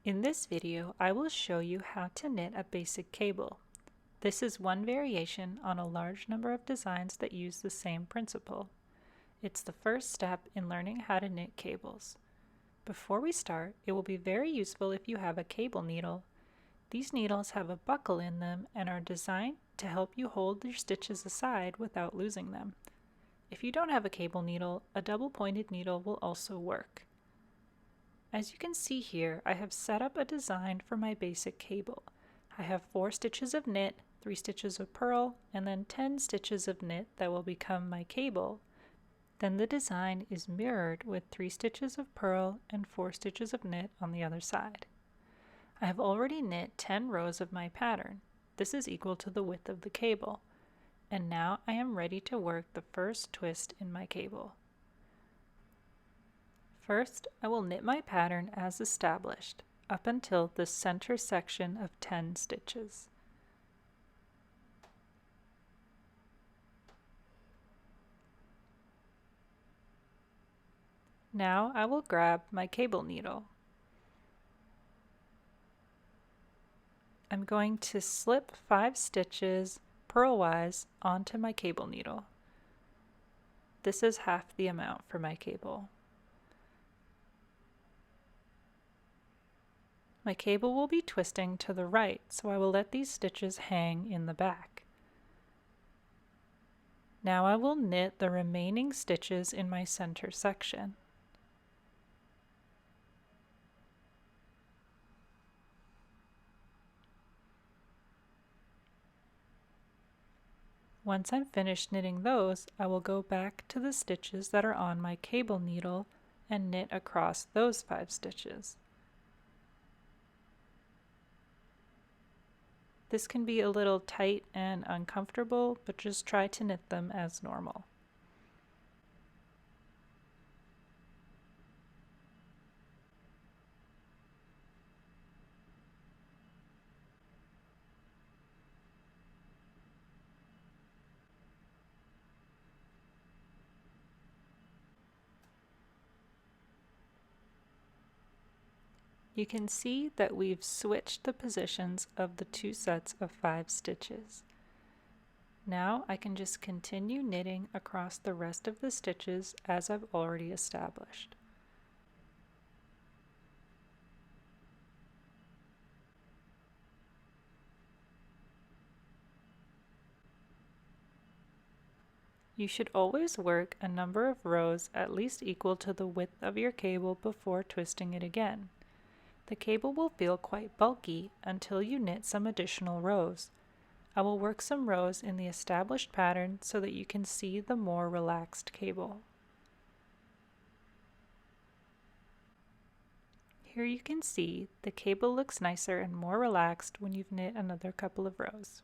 In this video, I will show you how to knit a basic cable. This is one variation on a large number of designs that use the same principle. It's the first step in learning how to knit cables. Before we start, it will be very useful if you have a cable needle. These needles have a buckle in them and are designed to help you hold your stitches aside without losing them. If you don't have a cable needle, a double-pointed needle will also work. As you can see here, I have set up a design for my basic cable. I have 4 stitches of knit, 3 stitches of purl, and then 10 stitches of knit that will become my cable. Then the design is mirrored with 3 stitches of purl and 4 stitches of knit on the other side. I have already knit 10 rows of my pattern. This is equal to the width of the cable. And now I am ready to work the first twist in my cable. First, I will knit my pattern as established, up until the center section of 10 stitches. Now I will grab my cable needle. I'm going to slip 5 stitches purlwise onto my cable needle. This is half the amount for my cable. My cable will be twisting to the right, so I will let these stitches hang in the back. Now I will knit the remaining stitches in my center section. Once I'm finished knitting those, I will go back to the stitches that are on my cable needle and knit across those 5 stitches. This can be a little tight and uncomfortable, but just try to knit them as normal. You can see that we've switched the positions of the 2 sets of 5 stitches. Now I can just continue knitting across the rest of the stitches as I've already established. You should always work a number of rows at least equal to the width of your cable before twisting it again. The cable will feel quite bulky until you knit some additional rows. I will work some rows in the established pattern so that you can see the more relaxed cable. Here you can see the cable looks nicer and more relaxed when you've knit another couple of rows.